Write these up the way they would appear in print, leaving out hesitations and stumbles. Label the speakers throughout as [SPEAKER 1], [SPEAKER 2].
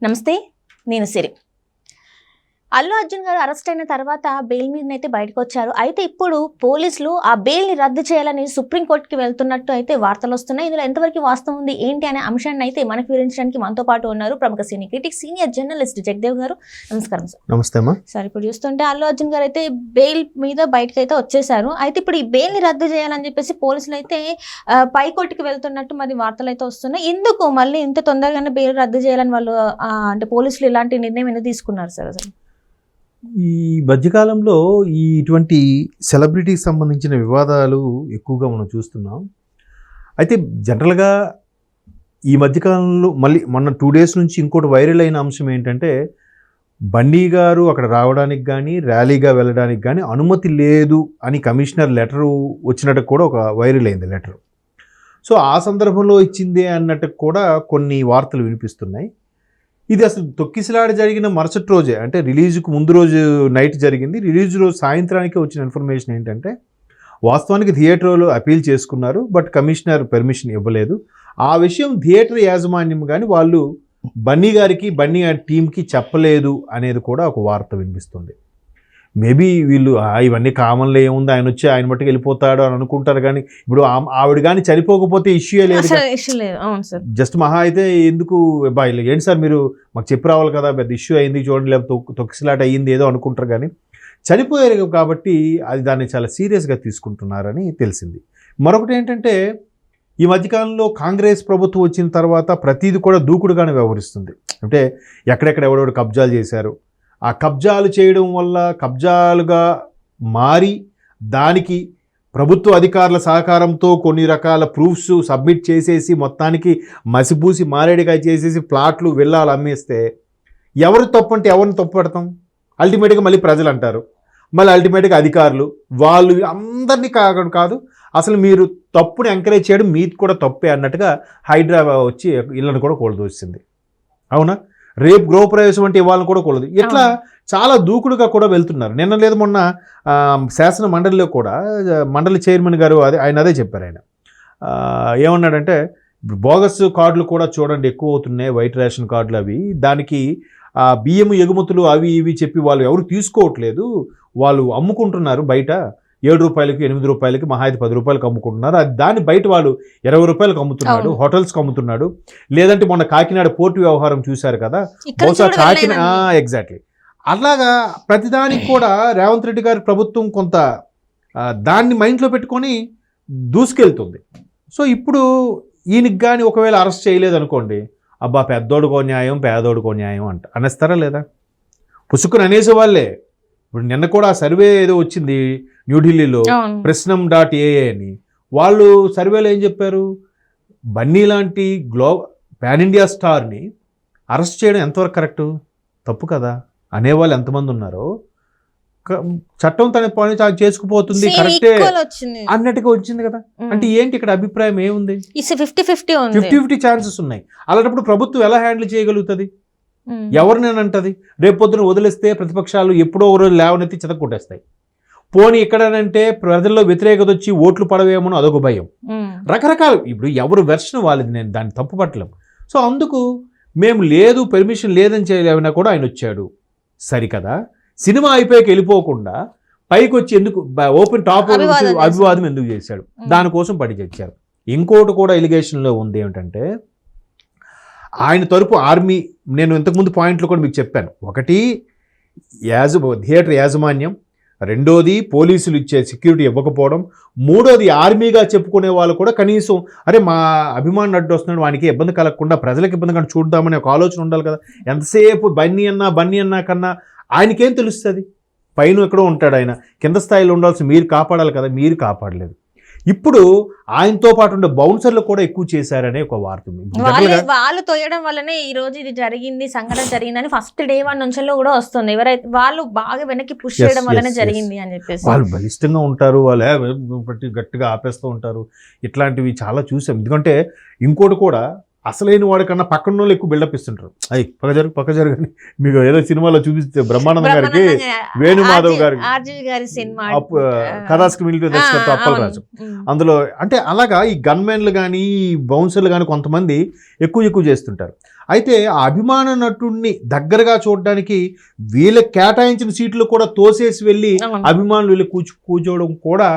[SPEAKER 1] నమస్తే, నేను సిరి. అల్లు అర్జున్ గారు అరెస్ట్ అయిన తర్వాత బెయిల్ మీదనైతే బయటకు వచ్చారు. అయితే ఇప్పుడు పోలీసులు ఆ బెయిల్ని రద్దు చేయాలని సుప్రీంకోర్టుకి వెళ్తున్నట్టు అయితే వార్తలు వస్తున్నాయి. ఇందులో ఎంతవరకు వాస్తవం ఉంది ఏంటి అనే అంశాన్ని అయితే మనకు వివరించడానికి మనతో పాటు ఉన్నారు ప్రముఖ సినీ క్రిటిక్, సీనియర్ జర్నలిస్ట్ జగదేవ్ గారు. నమస్కారం సార్.
[SPEAKER 2] నమస్తే అమ్మా.
[SPEAKER 1] సార్, ఇప్పుడు చూస్తుంటే అల్లు అర్జున్ గారు అయితే బెయిల్ మీద బయటకు అయితే వచ్చేసారు. అయితే ఇప్పుడు ఈ బెయిల్ని రద్దు చేయాలని చెప్పేసి పోలీసులు అయితే పైకోర్టుకి వెళ్తున్నట్టు మరి వార్తలు అయితే వస్తున్నాయి. ఎందుకు మళ్ళీ ఇంత తొందరగానే బెయిల్ రద్దు చేయాలని వాళ్ళు అంటే పోలీసులు ఇలాంటి నిర్ణయం ఎందుకు తీసుకున్నారు సార్? అసలు
[SPEAKER 2] ఈ మధ్యకాలంలో ఇటువంటి సెలబ్రిటీకి సంబంధించిన వివాదాలు ఎక్కువగా మనం చూస్తున్నాం. అయితే జనరల్గా ఈ మధ్యకాలంలో మళ్ళీ మొన్న 2 days నుంచి ఇంకోటి వైరల్ అయిన అంశం ఏంటంటే, బన్నీ గారు అక్కడ రావడానికి కానీ ర్యాలీగా వెళ్ళడానికి కానీ అనుమతి లేదు అని కమిషనర్ లెటరు వచ్చినట్టు కూడా ఒక వైరల్ అయింది లెటరు. సో ఆ సందర్భంలో ఇచ్చిందే అన్నట్టు కూడా కొన్ని వార్తలు వినిపిస్తున్నాయి. ఇది అసలు తొక్కిసలాట జరిగిన మరుసటి రోజే, అంటే రిలీజ్కు ముందు రోజు నైట్ జరిగింది. రిలీజ్ రోజు సాయంత్రానికి వచ్చిన ఇన్ఫర్మేషన్ ఏంటంటే, వాస్తవానికి థియేటర్లో అపీల్ చేసుకున్నారు, బట్ కమిషనర్ పర్మిషన్ ఇవ్వలేదు. ఆ విషయం థియేటర్ యాజమాన్యం కానీ వాళ్ళు బన్నీ గారికి బన్నీ టీంకి చెప్పలేదు అనేది కూడా ఒక వార్త వినిపిస్తుంది. మేబీ వీళ్ళు ఇవన్నీ కామన్లో ఏముంది, ఆయన వచ్చి ఆయన మట్టుకు వెళ్ళిపోతాడు అని అనుకుంటారు. కానీ ఇప్పుడు ఆవిడ కానీ చనిపోకపోతే ఇష్యూ లేదు. జస్ట్ మహా అయితే ఎందుకు బాయ్ ఏంటి సార్ మీరు మాకు చెప్పి రావాలి కదా, పెద్ద ఇష్యూ అయింది చూడండి, లేకపోతే తొక్కిసలాట అయ్యింది ఏదో అనుకుంటారు. కానీ చనిపోయారు కాబట్టి అది దాన్ని చాలా సీరియస్గా తీసుకుంటున్నారని తెలిసింది. మరొకటి ఏంటంటే, ఈ మధ్యకాలంలో కాంగ్రెస్ ప్రభుత్వం వచ్చిన తర్వాత ప్రతిదీ కూడా దూకుడుగానే వ్యవహరిస్తుంది. అంటే ఎక్కడెక్కడ ఎవడెవడు కబ్జాలు చేశారు, ఆ కబ్జాలు చేయడం వల్ల కబ్జాలుగా మారి దానికి ప్రభుత్వ అధికారుల సహకారంతో కొన్ని రకాల ప్రూఫ్స్ సబ్మిట్ చేసేసి మొత్తానికి మసిపూసి మారేడుగా చేసేసి ప్లాట్లు విల్లాలు అమ్మేస్తే ఎవరు తప్పు అంటే ఎవరిని తప్పు పెడతాం? అల్టిమేట్గా మళ్ళీ ప్రజలు అంటారు, మళ్ళీ అల్టిమేట్గా అధికారులు, వాళ్ళు అందరినీ కాదు అసలు మీరు తప్పుని ఎంకరేజ్ చేయడం మీది కూడా తప్పే అన్నట్టుగా హైదరాబాద్ వచ్చి ఇళ్ళని కూడా కూలదోసింది. అవునా? రేపు గృహప్రవేశం అంటే ఇవ్వాలని కూడా కూడదు. ఇట్లా చాలా దూకుడుగా కూడా వెళ్తున్నారు. నిన్న లేదు మొన్న శాసన మండలిలో కూడా మండలి చైర్మన్ గారు ఆయన అదే చెప్పారు. ఆయన ఏమన్నాడంటే, బోగస్ కార్డులు కూడా చూడండి ఎక్కువ అవుతున్నాయి, వైట్ రేషన్ కార్డులు అవి, దానికి బియ్యం ఎగుమతులు అవి ఇవి చెప్పి వాళ్ళు ఎవరు తీసుకోవట్లేదు, వాళ్ళు అమ్ముకుంటున్నారు బయట 7 రూపాయలకి 8 రూపాయలకి మహా అయితే 10 రూపాయలకి అమ్ముకుంటున్నారు. అది దాన్ని బయట వాళ్ళు 20 రూపాయలకు అమ్ముతున్నాడు, హోటల్స్కి అమ్ముతున్నాడు. లేదంటే మొన్న కాకినాడ పోర్టు వ్యవహారం చూశారు కదా, బహుశా కాకినాడ ఎగ్జాక్ట్లీ అలాగా ప్రతిదానికి కూడా రేవంత్ రెడ్డి గారి ప్రభుత్వం కొంత దాన్ని మైండ్లో పెట్టుకొని దూసుకెళ్తుంది. సో ఇప్పుడు ఈయనకి కానీ ఒకవేళ అరెస్ట్ చేయలేదు అనుకోండి, అబ్బా పెద్దోడుకో న్యాయం పేదోడుకో న్యాయం అనేస్తారా లేదా? పుసుకుని అనేసే వాళ్ళే. ఇప్పుడు నిన్న కూడా సర్వే ఏదో వచ్చింది న్యూఢిల్లీలో, ప్రశ్నం.AA అని. వాళ్ళు సర్వేలో ఏం చెప్పారు, బన్నీ లాంటి పాన్ ఇండియా స్టార్ని అరెస్ట్ చేయడం ఎంతవరకు కరెక్టు, తప్పు కదా అనేవాళ్ళు ఎంతమంది ఉన్నారో, చట్టం తన పని చేసుకుపోతుంది కరెక్టే అన్నట్టుగా వచ్చింది కదా. అంటే ఏంటి ఇక్కడ అభిప్రాయం ఏముంది? 50-50 ఛాన్సెస్ ఉన్నాయి. అలాంటప్పుడు ప్రభుత్వం ఎలా హ్యాండిల్ చేయగలుగుతుంది? ఎవరినేనంటది? రేపు పొద్దున వదిలేస్తే ప్రతిపక్షాలు ఎప్పుడో ఒక రోజు లేవనెత్తి చెతక్కొట్టేస్తాయి. పోనీ ఎక్కడనంటే ప్రజల్లో వ్యతిరేకత వచ్చి ఓట్లు పడవేమో అదొక భయం. రకరకాలు ఇప్పుడు ఎవరు వెర్షన్ వాళ్ళది, నేను దాన్ని తప్పు పట్టలేం. సో అందుకు మేము లేదు పర్మిషన్ లేదని చేయలేమైనా కూడా ఆయన వచ్చాడు సరికదా. సినిమా అయిపోయాక వెళ్ళిపోకుండా పైకి వచ్చి ఎందుకు ఓపెన్ టాప్ అభివాదం ఎందుకు చేశాడు? దానికోసం పడి తెచ్చారు. ఇంకోటి కూడా ఎలిగేషన్లో ఉంది ఏమిటంటే, ఆయన తరపు ఆర్మీ, నేను ఇంతకుముందు పాయింట్లు కూడా మీకు చెప్పాను. ఒకటి థియేటర్ యాజమాన్యం, రెండోది పోలీసులు ఇచ్చే సెక్యూరిటీ ఇవ్వకపోవడం, మూడోది ఆర్మీగా చెప్పుకునే వాళ్ళు కూడా కనీసం అరే మా అభిమానులు అడ్డు వస్తున్నాడు, వానికి ఇబ్బంది కలగకుండా ప్రజలకు ఇబ్బంది కానీ చూద్దామనే ఒక ఆలోచన ఉండాలి కదా. ఎంతసేపు బన్నీ అన్నా కన్నా ఆయనకేం తెలుస్తుంది? పైన ఎక్కడో ఉంటాడు ఆయన, కింద స్థాయిలో ఉండాల్సి మీరు కాపాడాలి కదా, మీరు కాపాడలేదు. ఇప్పుడు ఆయనతో పాటు ఉండే బౌన్సర్లు కూడా ఎక్కువ చేశారనే ఒక వార్త.
[SPEAKER 1] వాళ్ళు తోయడం వల్లనే ఈ రోజు ఇది జరిగింది, సంఘటన జరిగిందని ఫస్ట్ డే 1 నుంచి కూడా వస్తుంది. ఎవరైతే వాళ్ళు బాగా వెనక్కి పుష్ చేయడం వల్లనే జరిగింది అని చెప్పేసి
[SPEAKER 2] వాళ్ళు బలిష్టంగా ఉంటారు, వాళ్ళు గట్టిగా ఆపేస్తూ ఉంటారు. ఇట్లాంటివి చాలా చూసాం. ఎందుకంటే ఇంకోటి కూడా అసలైన వాడికన్నా పక్కన వాళ్ళు ఎక్కువ బిల్డప్ ఇస్తుంటారు. అయ్యి పక్క జరుగు అని మీకు ఏదో సినిమాలో చూపిస్తే బ్రహ్మానందం గారికి వేణుమాధవ్
[SPEAKER 1] గారి సినిమా
[SPEAKER 2] కథాస్కి మిలిటరీ దర్శకత్వం అప్పలరాజు. అందులో అంటే అలాగా ఈ గన్మెన్లు కానీ బౌన్సర్లు కానీ కొంతమంది ఎక్కువ చేస్తుంటారు. అయితే ఆ అభిమాన నటుడిని దగ్గరగా చూడడానికి వీళ్ళకి కేటాయించిన సీట్లు కూడా తోసేసి వెళ్ళి అభిమానులు వీళ్ళు కూర్చోవడం కూడా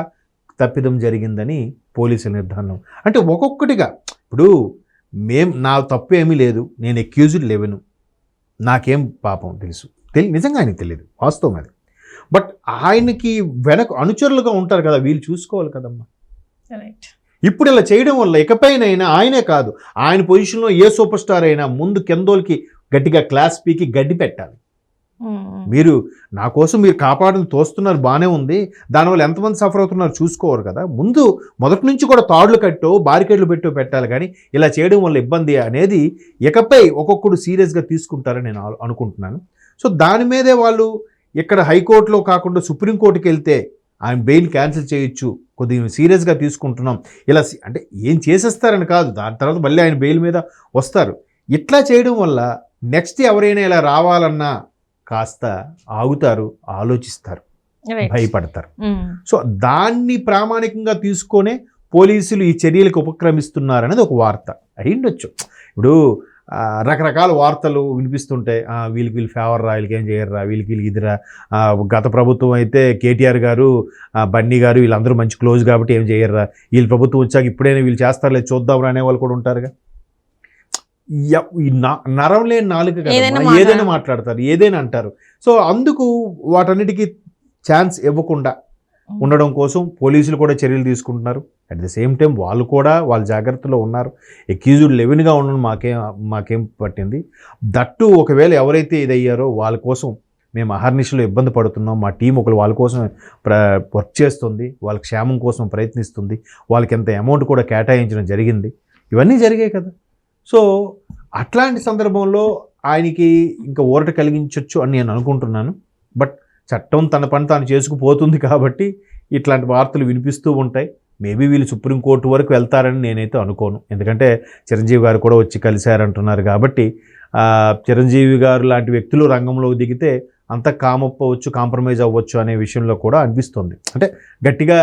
[SPEAKER 2] తప్పిదం జరిగిందని పోలీసుల నిర్ధారణ. అంటే ఒక్కొక్కటిగా ఇప్పుడు నా తప్పు ఏమీ లేదు, నేను అక్యూజ్డ్ లేవను, నాకేం పాపం తెలుసు నిజంగా ఆయనకి తెలియదు, వాస్తవం అది. బట్ ఆయనకి వెనక అనుచరులుగా ఉంటారు కదా, వీళ్ళు చూసుకోవాలి కదమ్మా. ఇప్పుడు ఇలా చేయడం వల్ల ఇకపైనైనా ఆయనే కాదు, ఆయన పొజిషన్లో ఏ సూపర్ స్టార్ అయినా ముందు కెందోల్కి గట్టిగా క్లాస్ పీకి గడ్డి పెట్టాలి. మీరు నా కోసం మీరు కాపాడని తోస్తున్నారు, బాగానే ఉంది, దానివల్ల ఎంతమంది సఫర్ అవుతున్నారు చూసుకోవాలి కదా. ముందు మొదటి నుంచి కూడా తాడులు కట్టో బారికేడ్లు పెట్టాలి, కానీ ఇలా చేయడం వల్ల ఇబ్బంది అనేది ఇకపై ఒక్కొక్కడు సీరియస్గా తీసుకుంటారని నేను అనుకుంటున్నాను. సో దాని మీదే వాళ్ళు ఇక్కడ హైకోర్టులో కాకుండా సుప్రీంకోర్టుకి వెళ్తే ఆయన బెయిల్ క్యాన్సిల్ చేయొచ్చు, కొద్దిగా సీరియస్గా తీసుకుంటున్నాం ఇలా అంటే ఏం చేసేస్తారని కాదు, దాని తర్వాత మళ్ళీ ఆయన బెయిల్ మీద వస్తారు. ఇట్లా చేయడం వల్ల నెక్స్ట్ ఎవరైనా ఇలా రావాలన్నా కాస్త ఆగుతారు, ఆలోచిస్తారు, భయపడతారు. సో దాన్ని ప్రామాణికంగా తీసుకొనే పోలీసులు ఈ చర్యలకు ఉపక్రమిస్తున్నారనేది ఒక వార్త అయ్యిండొచ్చు. ఇప్పుడు రకరకాల వార్తలు వినిపిస్తుంటాయి, వీళ్ళకి ఫేవర్ రా, వీళ్ళకి ఏం చేయర్రా, వీళ్ళకి ఇదిరా. గత ప్రభుత్వం అయితే కేటీఆర్ గారు బన్నీ గారు వీళ్ళందరూ మంచి క్లోజ్ కాబట్టి ఏం చేయర్రా, వీళ్ళ ప్రభుత్వం వచ్చాక ఇప్పుడైనా వీళ్ళు చేస్తారులే చూద్దాం అనే వాళ్ళు కూడా ఉంటారుగా. నరం లేని నాలుక కదా, ఏదైనా మాట్లాడతారు, ఏదైనా అంటారు. సో అందుకు వాటన్నిటికీ ఛాన్స్ ఇవ్వకుండా ఉండడం కోసం పోలీసులు కూడా చర్యలు తీసుకుంటున్నారు. అట్ ది సేమ్ టైం వాళ్ళు కూడా వాళ్ళ జాగ్రత్తలో ఉన్నారు. అక్యూజ్డ్ లెవెన్గా ఉండడం మాకేం పట్టింది. దట్టు ఒకవేళ ఎవరైతే ఇదయ్యారో వాళ్ళ కోసం మేము అహర్నిశలో ఇబ్బంది పడుతున్నాం. మా టీం వాళ్ళ కోసం వర్క్ చేస్తుంది, వాళ్ళ క్షేమం కోసం ప్రయత్నిస్తుంది, వాళ్ళకి ఎంత అమౌంట్ కూడా కేటాయించడం జరిగింది. ఇవన్నీ జరిగాయి కదా. సో అట్లాంటి సందర్భంలో ఆయనకి ఇంకా ఊరట కలిగించవచ్చు అని నేను అనుకుంటున్నాను. బట్ చట్టం తన పని తాను చేసుకుపోతుంది కాబట్టి ఇట్లాంటి వార్తలు వినిపిస్తూ ఉంటాయి. మేబీ వీళ్ళు సుప్రీంకోర్టు వరకు వెళ్తారని నేనైతే అనుకోను. ఎందుకంటే చిరంజీవి గారు కూడా వచ్చి కలిశారంటున్నారు కాబట్టి చిరంజీవి గారు లాంటి వ్యక్తులు రంగంలోకి దిగితే అంత కాంప్రమైజ్ అవ్వచ్చు అనే విషయంలో కూడా అనిపిస్తుంది. అంటే గట్టిగా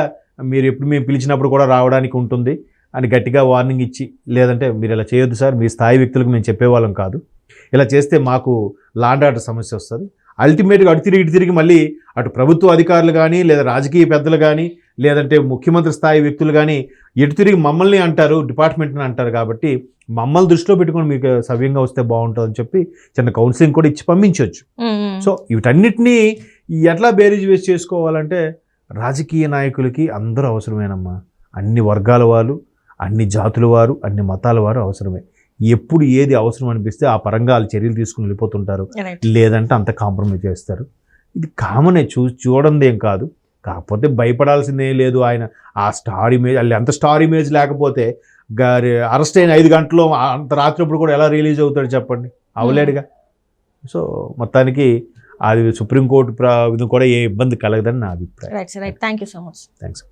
[SPEAKER 2] మీరు ఎప్పుడు మేము పిలిచినప్పుడు కూడా రావడానికి ఉంటుంది అని గట్టిగా వార్నింగ్ ఇచ్చి, లేదంటే మీరు ఇలా చేయొద్దు సార్, మీ స్థాయి వ్యక్తులకు మేము చెప్పేవాళ్ళం కాదు, ఇలా చేస్తే మాకు లాండ్ ఆర్డర్ సమస్య వస్తుంది. అల్టిమేట్గా అటు తిరిగి మళ్ళీ అటు ప్రభుత్వ అధికారులు కానీ లేదా రాజకీయ పెద్దలు కానీ లేదంటే ముఖ్యమంత్రి స్థాయి వ్యక్తులు కానీ ఎటు తిరిగి మమ్మల్ని అంటారు, డిపార్ట్మెంట్ని అంటారు. కాబట్టి మమ్మల్ని దృష్టిలో పెట్టుకొని మీకు సవ్యంగా వస్తే బాగుంటుందని చెప్పి చిన్న కౌన్సిలింగ్ కూడా ఇచ్చి పంపించవచ్చు. సో వీటన్నిటినీ ఎట్లా బేరీజ్ వేసి చేసుకోవాలంటే రాజకీయ నాయకులకి అందరూ అవసరమేనమ్మా. అన్ని వర్గాల వాళ్ళు, అన్ని జాతుల వారు, అన్ని మతాల వారు అవసరమే. ఎప్పుడు ఏది అవసరం అనిపిస్తే ఆ పరంగా వాళ్ళు చర్యలు తీసుకుని వెళ్ళిపోతుంటారు, లేదంటే అంత కాంప్రమైజ్ చేస్తారు. ఇది కామనే, చూడండి ఏం కాదు. కాకపోతే భయపడాల్సిందేం లేదు. ఆయన ఆ స్టార్ ఇమేజ్, వాళ్ళు ఎంత స్టార్ ఇమేజ్ లేకపోతే అరెస్ట్ అయిన 5 గంటల్లో అంత రాత్రిప్పుడు కూడా ఎలా రిలీజ్ అవుతాడు చెప్పండి, అవలేడుగా. సో మొత్తానికి అది సుప్రీంకోర్టు కూడా ఏ ఇబ్బంది కలగదని నా అభిప్రాయం.
[SPEAKER 1] Thank you so much.
[SPEAKER 2] Thanks.